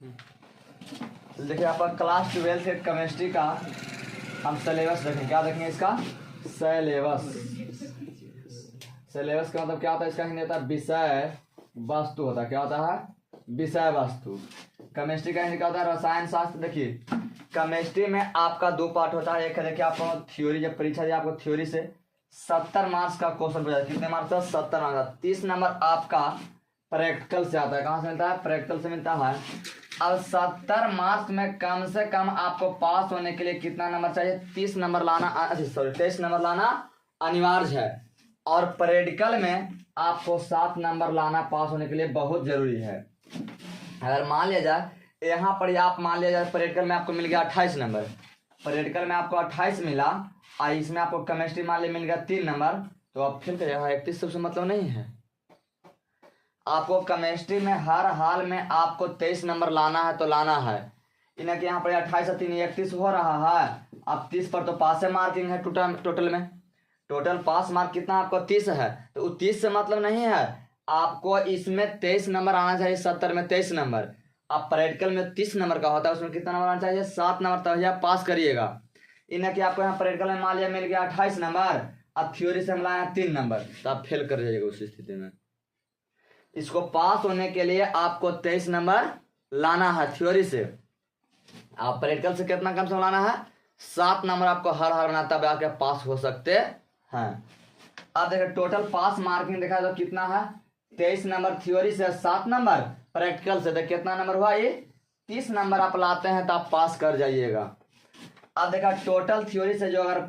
देखिए आपका क्लास 12 के केमिस्ट्री का हम सिलेबस देखेंगे। क्या देखेंगे इसका? सिलेबस। सिलेबस का मतलब क्या होता है? इसका हिंदी होता है विषय वस्तु होता है। क्या होता है? विषय वस्तु। केमिस्ट्री का हिंदी क्या होता है? रसायन शास्त्र। देखिए केमिस्ट्री में आपका दो पार्ट होता है। एक है देखिए आपको थ्योरी, जब परीक्षा दी आपको थ्योरी से 70 मार्क्स का क्वेश्चन पूछा। कितने मार्क्स का? 70 मार्क्स। 30 नंबर आपका प्रैक्टिकल से आता है। कहाँ से मिलता है? प्रैक्टिकल से मिलता है। अब 70 मार्क्स में कम से कम आपको पास होने के लिए कितना नंबर चाहिए? 30 नंबर लाना, 23 नंबर लाना अनिवार्य है। और प्रैक्टिकल में आपको 7 नंबर लाना पास होने के लिए बहुत जरूरी है। अगर मान लिया जाए यहाँ पर आप मान लिया जाए प्रैक्टिकल में आपको मिल गया 28 नंबर, प्रैक्टिकल में आपको 28 मिला और इसमें आपको केमिस्ट्री मान लिया मिल गया 3 नंबर, तो आप फिर करिएगा 31 से मतलब नहीं है। आपको केमिस्ट्री में हर हाल में आपको 23 नंबर लाना है तो लाना है। इन्हें यहाँ पर 28 3 31 हो रहा है। अब 30 पर तो पास से मार्किंग है। टोटल में टोटल पास मार्क कितना आपको? 30 है। तो 30 से मतलब नहीं है, आपको इसमें 23 नंबर आना चाहिए। 70 में 23 नंबर। अब प्रैक्टिकल में 30 नंबर का होता है, उसमें कितना नंबर आना चाहिए? 7 नंबर, तभी आप पास करिएगा। इन्हें कि आपको यहाँ प्रैक्टिकल में मान लिया मिल गया 28 नंबर, अब थ्योरी से मिला 3 नंबर, तो आप फेल कर जाइएगा उस स्थिति में। इसको पास होने के लिए आपको 23 नंबर लाना है थ्योरी से। आप प्रैक्टिकल से कितना कम से लाना है? 7 नंबर आपको हर हाल में तब आके पास हो सकते हैं। अब देखिए टोटल पास मार्किंग देखा तो कितना है? 23 नंबर थ्योरी से, 7 नंबर प्रैक्टिकल से, देखिए कितना नंबर हुआ? ये 30 नंबर आप लाते हैं तो आप पास कर जाइएगा। अब देखा टोटल थ्योरी से जो अगर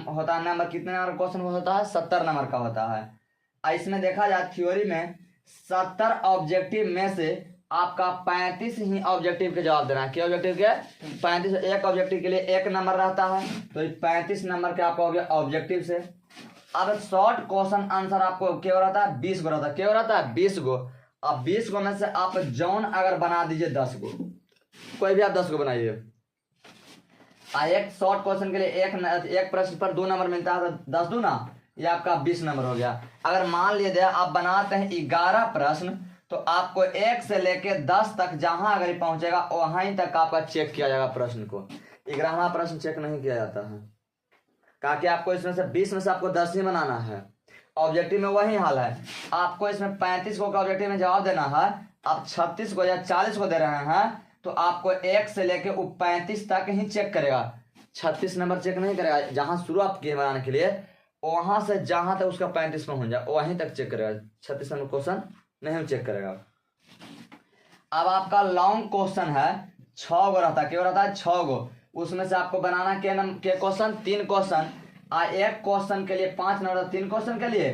होता है नंबर, कितने नंबर क्वेश्चन होता है? 70 नंबर का होता है। इसमें देखा जाए थ्योरी में 70 ऑब्जेक्टिव में से आपका 35 ही ऑब्जेक्टिव के जवाब देना है। क्या ऑब्जेक्टिव के? 35। एक ऑब्जेक्टिव के लिए 1 नंबर रहता है, तो 35 नंबर के आपका हो गया ऑब्जेक्टिव से। अब शॉर्ट क्वेश्चन आंसर आपको क्या रहता है? 20 गो रहता है। क्या रहता है? 20 गो। अब 20 गो में से आप जौन अगर बना दीजिए 10 गो, कोई भी आप 10 गो बनाइए। एक शॉर्ट क्वेश्चन के लिए एक प्रश्न पर 2 नंबर मिलता है, तो 10 दूना ये आपका 20 नंबर हो गया। अगर मान लीजिए आप बनाते हैं 11 प्रश्न, तो आपको 1 से लेके 10 तक जहां अगर पहुंचेगा वहीं तक आपका चेक किया जाएगा प्रश्न को। 11वां प्रश्न चेक नहीं किया जाता है, क्योंकि आपको इसमें से 20 में से आपको 10 ही बनाना है। ऑब्जेक्टिव में वही हाल है। आपको इसमें 35 को का ऑब्जेक्टिव में जवाब देना है, आप 36 को या 40 को दे रहे हैं, तो आपको 1 से लेके 35 तक ही चेक करेगा। 36 नंबर चेक नहीं करेगा। जहां शुरू आप किए बनाने के लिए वहां से जहां तक उसका 35 पहुंच जाए वहीं तक चेक करेगा। 36 नंबर क्वेश्चन नहीं चेक करेगा। अब आपका लॉन्ग क्वेश्चन है, 6 गो रहता है। क्या रहता है? 6 गो। उसमें से आपको बनाना के क्वेश्चन? 3 क्वेश्चन। एक क्वेश्चन के लिए 5 नंबर, 3 क्वेश्चन के लिए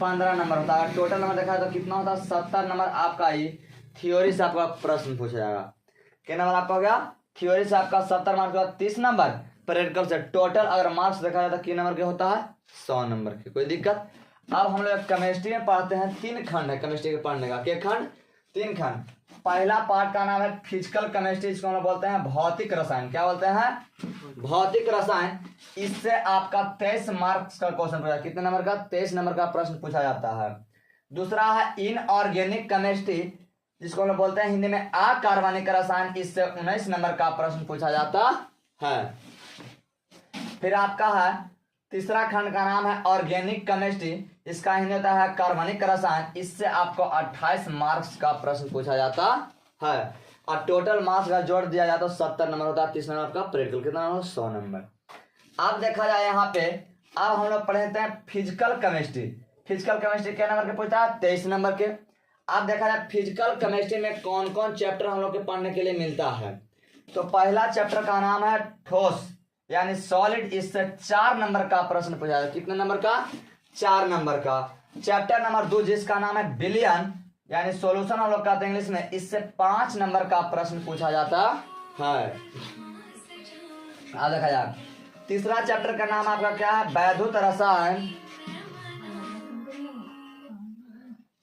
15 नंबर होता है। टोटल नंबर देखा तो कितना होता है? 70 नंबर आपका ही थ्योरी से आपका प्रश्न पूछा जाएगा। क्या नंबर आपका हो गया? थ्योरी से आपका 70 मार्क्स का 30 नंबर, प्रैक्टिकल से टोटल अगर मार्क्स देखा जाए तो कितने नंबर के होता है? 100 नंबर के। कोई दिक्कत? अब हम लोग केमिस्ट्री में पढ़ते हैं, 3 खंड है केमिस्ट्री के पढ़ने का। क्या खंड? 3 खंड। पहला पार्ट का नाम है फिजिकल केमिस्ट्री, इसको हम लोग बोलते हैं भौतिक रसायन। क्या बोलते हैं? भौतिक रसायन। इससे आपका 23 मार्क्स का क्वेश्चन पूछा। कितने नंबर का? 23 नंबर का प्रश्न पूछा जाता है। दूसरा है इनऑर्गेनिक केमिस्ट्री, जिसको हम लोग बोलते हैं हिंदी में अकार्बनिक रसायन। इससे 19 नंबर का प्रश्न पूछा जाता है। फिर आपका है तीसरा खंड का नाम है ऑर्गेनिक केमिस्ट्री, इसका हिंदी होता है कार्बनिक रसायन। इससे आपको 28 मार्क्स का प्रश्न पूछा जाता है और टोटल मार्क्स का जोड़ दिया जाता है तो 70 नंबर होता है। 30 नंबर आपका प्रैक्टिकल कितना नंबर? 100 नंबर। अब देखा जाए यहाँ पे, अब हम लोग पढ़ते हैं फिजिकल केमिस्ट्री। फिजिकल केमिस्ट्री क्या नंबर के पूछता है? 23 नंबर के। अब देखा जाए फिजिकल केमिस्ट्री में कौन कौन चैप्टर हम लोग के पढ़ने के लिए मिलता है। तो पहला चैप्टर का नाम है ठोस यानी सॉलिड। इससे 4 नंबर का प्रश्न पूछा जाता है। कितने नंबर का? 4 नंबर का। चैप्टर नंबर 2 जिसका नाम है बिलियन यानी सॉल्यूशन हम लोग कहते हैं इंग्लिश में, इससे 5 नंबर का प्रश्न पूछा जाता है। अब देखा जाए तीसरा चैप्टर का नाम आपका क्या है? वैद्युत रसायन।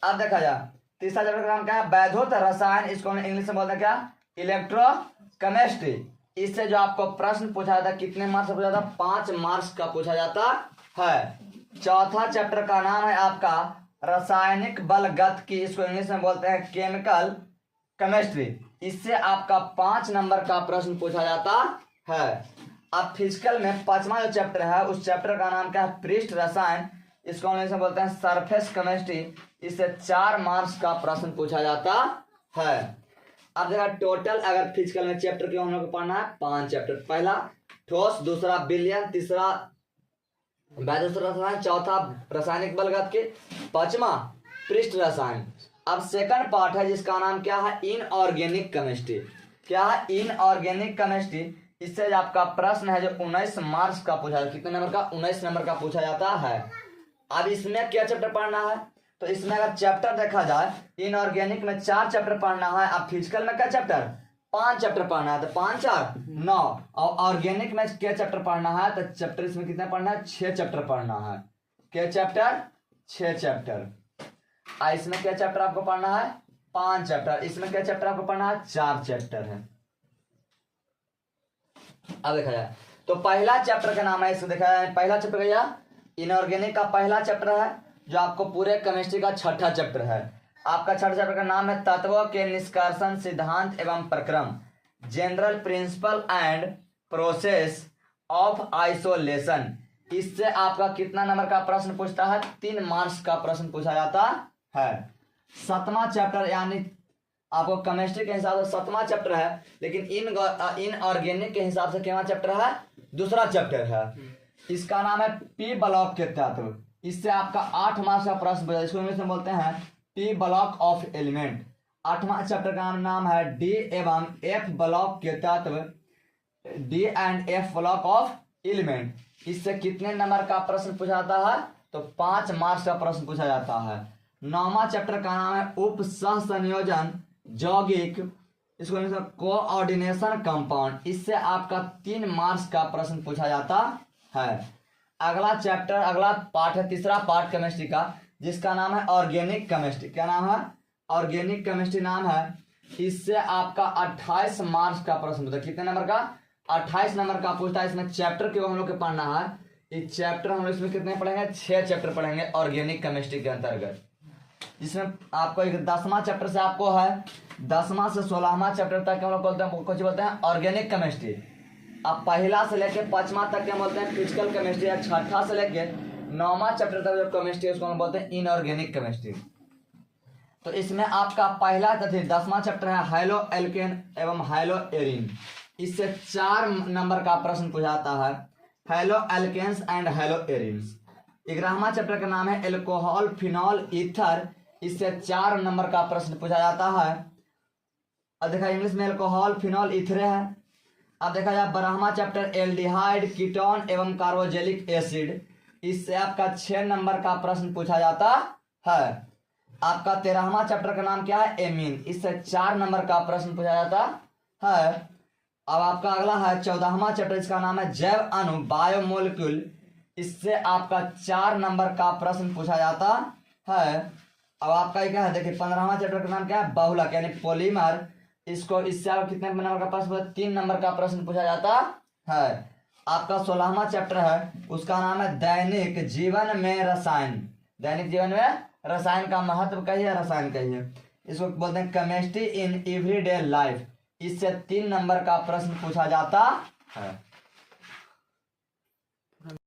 अब देखा जाए तीसरा चैप्टर का नाम क्या है? वैद्युत रसायन। इसको हम इंग्लिश में बोलते हैं क्या? इलेक्ट्रोकेमिस्ट्री। इससे जो आपको प्रश्न पूछा जाता है कितने मार्क्स का पूछा जाता है? 5 मार्क्स का पूछा जाता है। चौथा चैप्टर का नाम है आपका रासायनिक बल गतिकी, इसको इंग्लिश में बोलते हैं केमिकल केमिस्ट्री, इससे आपका 5 नंबर का प्रश्न पूछा जाता है। अब फिजिकल में 5वां जो चैप्टर है उस चैप्टर का नाम क्या है, पृष्ठ रसायन, इसको इंग्लिश में बोलते हैं सरफेस केमिस्ट्री, इससे 4 मार्क्स का प्रश्न पूछा जाता है। अब देखा टोटल अगर फिजिकल में चैप्टर क्यों हम लोग को पढ़ना है 5 चैप्टर, पहला ठोस, दूसरा विलयन, तीसरा वैद्युत रसायन, चौथा रासायनिक बलगत, 5वां पृष्ठ रसायन। अब सेकंड पार्ट है जिसका नाम क्या है, इनऑर्गेनिक केमिस्ट्री। क्या है, इनऑर्गेनिक केमिस्ट्री, इससे आपका प्रश्न है जो 19 मार्क्स का पूछा जाता है। कितने नंबर का, 19 नंबर का पूछा जाता है। अब इसमें क्या चैप्टर पढ़ना है, तो इसमें अगर चैप्टर देखा जाए इनऑर्गेनिक में 4 चैप्टर पढ़ना है। अब फिजिकल में क्या चैप्टर, 5 चैप्टर पढ़ना है, तो 5 4 9, और ऑर्गेनिक में क्या चैप्टर पढ़ना है, तो चैप्टर इसमें कितने पढ़ना है, 6 चैप्टर पढ़ना है। क्या चैप्टर, 6 चैप्टर। इसमें क्या चैप्टर आपको पढ़ना है, 5 चैप्टर। इसमें क्या चैप्टर आपको पढ़ना है, 4 चैप्टर है। अब देखा जाए तो पहला चैप्टर का नाम है, इसको देखा जाए पहला चैप्टर क्या, इनऑर्गेनिक का पहला चैप्टर है जो आपको पूरे केमिस्ट्री का 6ठा चैप्टर है। आपका 6ठा चैप्टर का नाम है तत्वों के निष्कर्षण, सिद्धांत एवं प्रक्रम, general principle and process of isolation. इससे आपका कितना नंबर का प्रश्न पूछता है, 3 मार्क्स का प्रश्न पूछा जाता है। 7वां चैप्टर यानी आपको केमिस्ट्री के हिसाब से 7वां चैप्टर है, लेकिन इनऑर्गेनिक के हिसाब से कितना चैप्टर है, दूसरा चैप्टर है। इसका नाम है पी ब्लॉक के तत्व। इससे आपका 8 मार्क्स का प्रश्न पूछा, इसको इंग्लिश में बोलते हैं पी ब्लॉक ऑफ एलिमेंट। 8वां चैप्टर का नाम है डी एवं एफ ब्लॉक के तत्व, D and F block of element. इससे कितने नंबर का प्रश्न पूछा जाता है, तो 5 मार्क्स का प्रश्न पूछा जाता है। 9वां चैप्टर का नाम है उप सह संयोजन यौगिक, इसको कोऑर्डिनेशन कंपाउंड। इससे आपका 3 मार्क्स का प्रश्न पूछा जाता है। अगला चैप्टर, अगला पार्ट है तीसरा पार्ट केमिस्ट्री का, जिसका नाम है ऑर्गेनिक केमिस्ट्री। क्या नाम है, ऑर्गेनिक केमिस्ट्री नाम है। इससे आपका 28 मार्क्स का प्रश्न पूछता है। कितने नंबर का, 28 नंबर का पूछता है। इसमें चैप्टर क्यों हम लोग को पढ़ना है, इस चैप्टर हम लोग इसमें कितने पढ़ेंगे, 6 चैप्टर पढ़ेंगे ऑर्गेनिक केमिस्ट्री के अंतर्गत। जिसमें आपको एक 10वां चैप्टर से आपको है 10वां से 16वां चैप्टर तक हम लोग बोलते हैं ऑर्गेनिक केमिस्ट्री। अब पहला से लेके 5वां तक क्या बोलते हैं फिजिकल केमिस्ट्री, या 6ठा से लेके 9वां चैप्टर तक जो केमिस्ट्री है उसको हम बोलते हैं इनऑर्गेनिक केमिस्ट्री। तो इसमें आपका पहला 10वां चैप्टर है हाइलो एल्केन एवं हाइलो एरिन। इससे 4 नंबर का प्रश्न पूछा जाता है, haloalkanes and haloarenes. 11वां चैप्टर का नाम है एल्कोहल फिनॉल ईथर। इससे 4 नंबर का प्रश्न पूछा जाता है। अब देखा इंग्लिश में एल्कोहल फिनॉल ईथर है। अब देखा जाए 12वां चैप्टर एल्डिहाइड कीटोन एवं कार्बोजेलिक एसिड। इससे आपका 6 नंबर का प्रश्न पूछा जाता है। आपका 13वां चैप्टर का नाम क्या है, एमीन। इससे 4 नंबर का प्रश्न पूछा जाता है। अब आपका अगला है 14वां चैप्टर, इसका नाम है जैव अणु बायोमोलिक्यूल। इससे आपका 4 नंबर का प्रश्न पूछा जाता है। अब आपका क्या है देखिए 15वां चैप्टर का नाम क्या है, बहुलक यानी पॉलीमर। इसको इससे आपको कितने नंबर का प्रश्न, 3 नंबर का प्रश्न पूछा जाता है। आपका 16वां चैप्टर है, उसका नाम है दैनिक जीवन में रसायन। दैनिक जीवन में रसायन का महत्व कहिए, रसायन कहिए। इसको बोलते हैं केमिस्ट्री इन एवरीडे लाइफ। इससे 3 नंबर का प्रश्न पूछा जाता है।